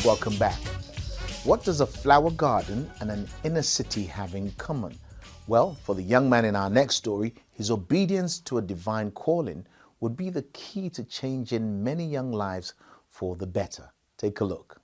Welcome back. What does a flower garden and an inner city have in common? Well, for the young man in our next story, his obedience to a divine calling would be the key to changing many young lives for the better. Take a look.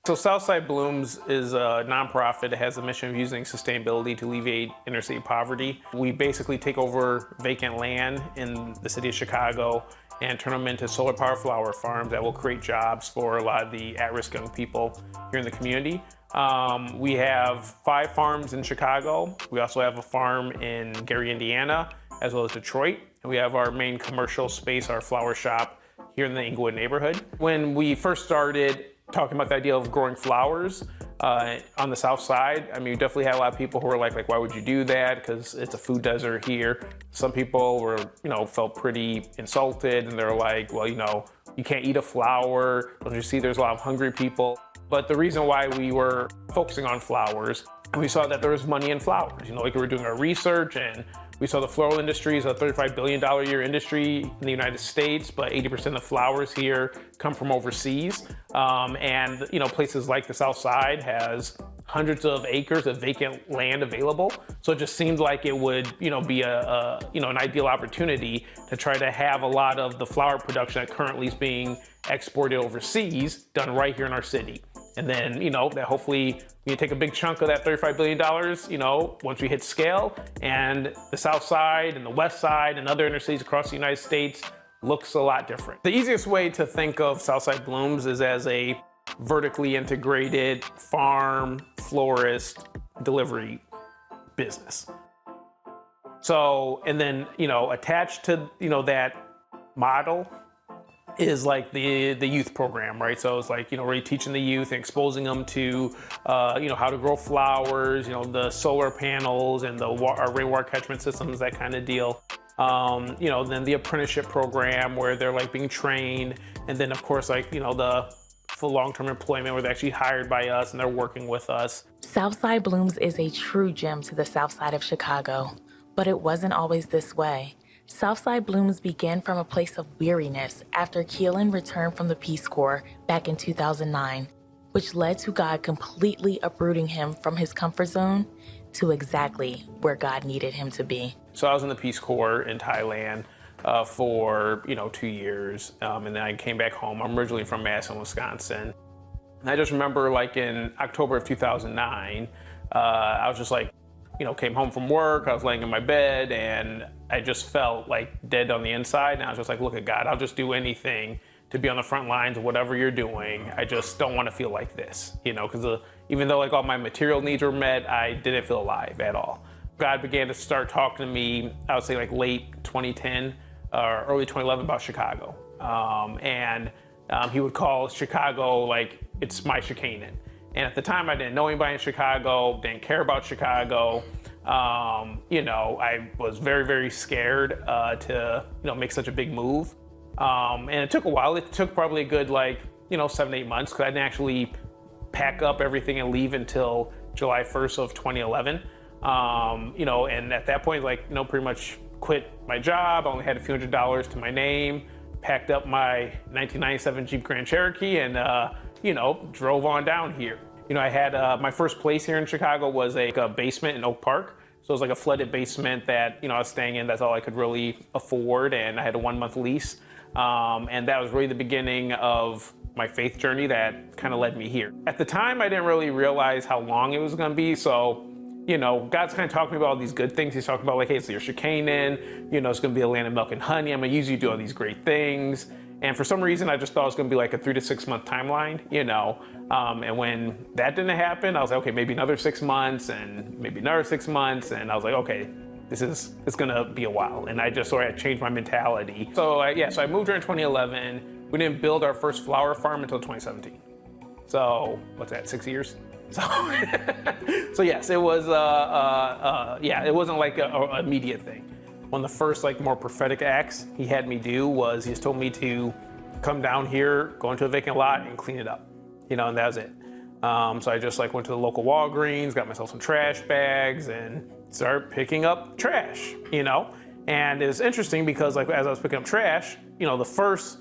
So Southside Blooms is a nonprofit that has a mission of using sustainability to alleviate inner city poverty. We basically take over vacant land in the city of Chicago and turn them into solar power flower farms that will create jobs for a lot of the at-risk young people here in the community. We have 5 farms in Chicago. We also have a farm in Gary, Indiana, as well as Detroit. And we have our main commercial space, our flower shop, here in the Inglewood neighborhood. When we first started talking about the idea of growing flowers on the South Side, I mean, we definitely had a lot of people who were like why would you do that? Because it's a food desert here. Some people were, felt pretty insulted, and they're like, well, you can't eat a flower. Don't you see there's a lot of hungry people? But the reason why we were focusing on flowers, we saw that there was money in flowers. Like we were doing our research, and we saw the floral industry is a $35 billion a year industry in the United States, but 80% of flowers here come from overseas. And places like the South Side has hundreds of acres of vacant land available. So it just seemed like it would, be an ideal opportunity to try to have a lot of the flower production that currently is being exported overseas done right here in our city. And then, that hopefully we take a big chunk of that $35 billion, once we hit scale, and the South Side and the West Side and other inner cities across the United States looks a lot different. The easiest way to think of Southside Blooms is as a vertically integrated farm, florist, delivery business. So, and then, attached to, that model is like the youth program, right? So it's like, really teaching the youth and exposing them to, how to grow flowers, the solar panels and the rainwater catchment systems, that kind of deal. Then the apprenticeship program where they're like being trained. And then of course, like, the full long-term employment where they're actually hired by us and they're working with us. Southside Blooms is a true gem to the South Side of Chicago, but it wasn't always this way. Southside Blooms began from a place of weariness after Keelan returned from the Peace Corps back in 2009, which led to God completely uprooting him from his comfort zone to exactly where God needed him to be. So I was in the Peace Corps in Thailand for 2 years, and then I came back home. I'm originally from Madison, Wisconsin. And I just remember like in October of 2009, I was just like, came home from work, I was laying in my bed, and I just felt like dead on the inside. And I was just like, look at God, I'll just do anything to be on the front lines of whatever you're doing. I just don't want to feel like this, because even though like all my material needs were met, I didn't feel alive at all. God began to start talking to me, I would say like late 2010 or early 2011 about Chicago. And he would call Chicago like it's my Chicanan. And at the time, I didn't know anybody in Chicago, didn't care about Chicago. I was very, very scared to, make such a big move. And it took a while. It took probably a good 7-8 months because I didn't actually pack up everything and leave until July 1st of 2011. And at that point, pretty much quit my job. I only had a few $100s to my name, packed up my 1997 Jeep Grand Cherokee and, drove on down here. I had my first place here in Chicago was a basement in Oak Park. So it was like a flooded basement that, I was staying in. That's all I could really afford. And I had a 1-month lease. And that was really the beginning of my faith journey that kind of led me here. At the time, I didn't really realize how long it was going to be. So, God's kind of talking about all these good things. He's talking about like, hey, so you're Chicanan, it's going to be a land of milk and honey. I'm going to use you to do all these great things. And for some reason, I just thought it was going to be like a 3 to 6 month timeline, and when that didn't happen, I was like, okay, maybe another 6 months and maybe another 6 months. And I was like, okay, it's going to be a while. And I just sort of changed my mentality. So I moved here in 2011. We didn't build our first flower farm until 2017. So what's that, 6 years? So yes, it was, it wasn't like an immediate thing. One of the first more prophetic acts he had me do was he just told me to come down here, go into a vacant lot and clean it up, and that was it. So I just went to the local Walgreens, got myself some trash bags and started picking up trash, And it's interesting because as I was picking up trash, the first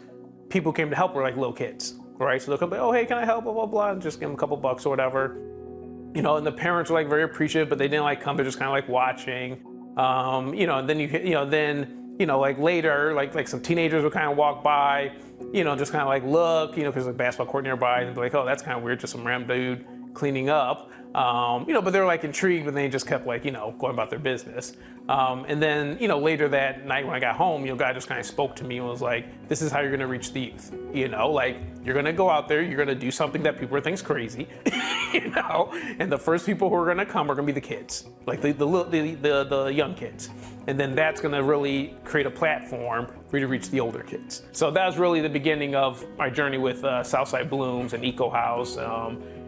people who came to help were little kids. right? So they'll come, oh, hey, can I help, blah, blah, blah, and just give them a couple bucks or whatever. You know, and the parents were like very appreciative, but they didn't like come, they're just kind of like watching. You know, and then like later, like some teenagers would kind of walk by, you know, just kind of like look, you know, because there's a basketball court nearby, and they're like, oh, that's kind of weird, just some random dude cleaning up. You know, but they were like intrigued, but they just kept like, you know, going about their business. And then, you know, later that night when I got home, you know, God just kind of spoke to me and was like, this is how you're going to reach the youth. You know, like you're going to go out there, you're going to do something that people think is crazy, you know, and the first people who are going to come are going to be the kids, like the young kids. And then that's going to really create a platform for you to reach the older kids. So that was really the beginning of my journey with Southside Blooms and Eco House.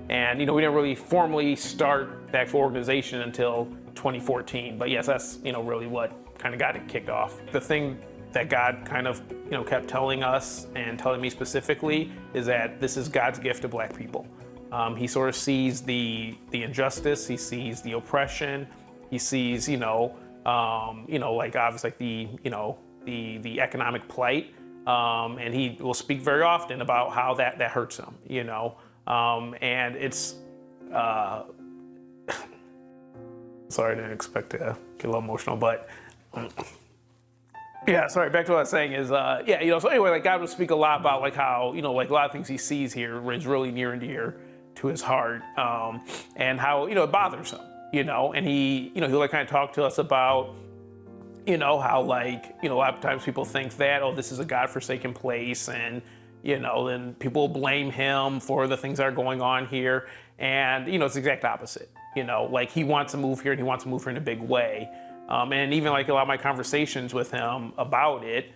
And, you know, we didn't really formally start the actual organization until 2014. But yes, that's, you know, really what kind of got it kicked off. The thing that God kind of, you know, kept telling us and telling me specifically is that this is God's gift to Black people. He sort of sees the injustice, he sees the oppression, he sees, like obviously like the economic plight. And he will speak very often about how that hurts him, you know. And it's, sorry, I didn't expect to get a little emotional, but yeah, sorry, back to what I was saying is, so anyway, like God will speak a lot about like how, you know, like a lot of things he sees here is really near and dear to his heart, and how, you know, it bothers him, you know, and he, you know, he'll like kind of talk to us about, you know, how like, you know, a lot of times people think that, oh, this is a God-forsaken place, and, you know, then people blame him for the things that are going on here. And, you know, it's the exact opposite. You know, like he wants to move here and he wants to move here in a big way. And even like a lot of my conversations with him about it,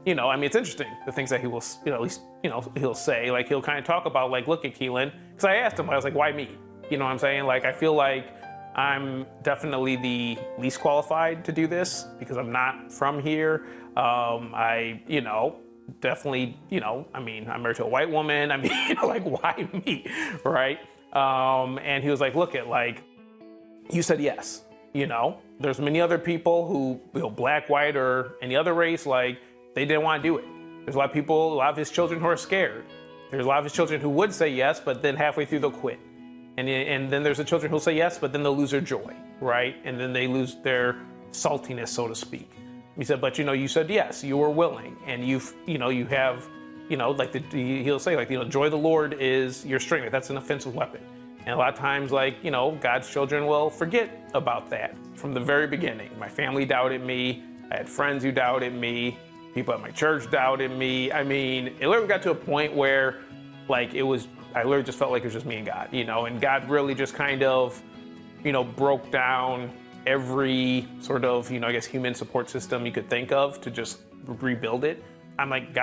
you know, I mean, it's interesting, the things that he will, you know, at least, you know, he'll say, like, he'll kind of talk about like, look at Keelan, because I asked him, I was like, why me? You know what I'm saying? Like, I feel like I'm definitely the least qualified to do this because I'm not from here. I, you know, definitely, you know, I mean, I'm married to a white woman. I mean, you know, like, why me, right? And he was like, look at, like, you said yes, you know? There's many other people who, you know, black, white, or any other race, like, they didn't want to do it. There's a lot of people, a lot of his children who are scared. There's a lot of his children who would say yes, but then halfway through they'll quit. And then there's the children who'll say yes, but then they'll lose their joy, right? And then they lose their saltiness, so to speak. He said, but, you know, you said yes, you were willing, and you've, you know, you have, you know, like he'll say, like, you know, joy of the Lord is your strength. Like, that's an offensive weapon. And a lot of times, like, you know, God's children will forget about that. From the very beginning, my family doubted me. I had friends who doubted me. People at my church doubted me. I mean, it literally got to a point where, like, I literally just felt like it was just me and God, you know, and God really just kind of, you know, broke down every sort of, you know, I guess human support system you could think of to just rebuild it. I'm like,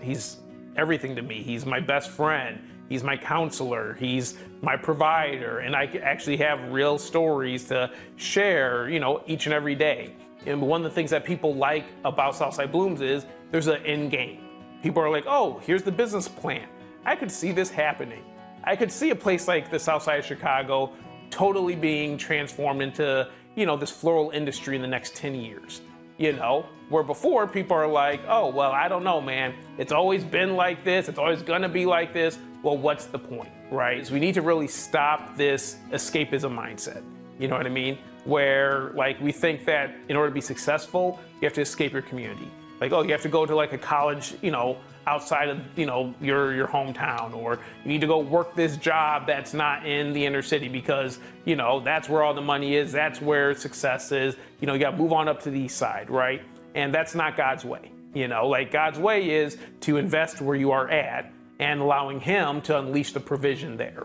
he's everything to me. He's my best friend. He's my counselor. He's my provider. And I actually have real stories to share, you know, each and every day. And one of the things that people like about Southside Blooms is there's an end game. People are like, oh, here's the business plan. I could see this happening. I could see a place like the Southside of Chicago totally being transformed into, you know, this floral industry in the next 10 years, you know, where before people are like, oh, well, I don't know, man. It's always been like this. It's always gonna be like this. Well, what's the point, right? So we need to really stop this escapism mindset. You know what I mean? Where like we think that in order to be successful, you have to escape your community. Like, oh, you have to go to like a college, you know, outside of, you know, your hometown, or you need to go work this job that's not in the inner city because, you know, that's where all the money is, that's where success is. You know, you gotta move on up to the east side, right? And that's not God's way. You know, like God's way is to invest where you are at and allowing him to unleash the provision there.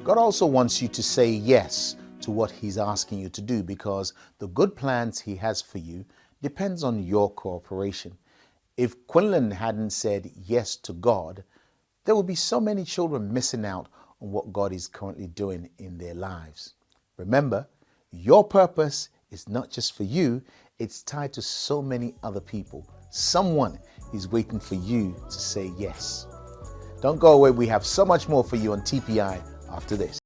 God also wants you to say yes to what he's asking you to do, because the good plans he has for you depends on your cooperation. If Quinlan hadn't said yes to God, there would be so many children missing out on what God is currently doing in their lives. Remember, your purpose is not just for you, it's tied to so many other people. Someone is waiting for you to say yes. Don't go away, we have so much more for you on TPI after this.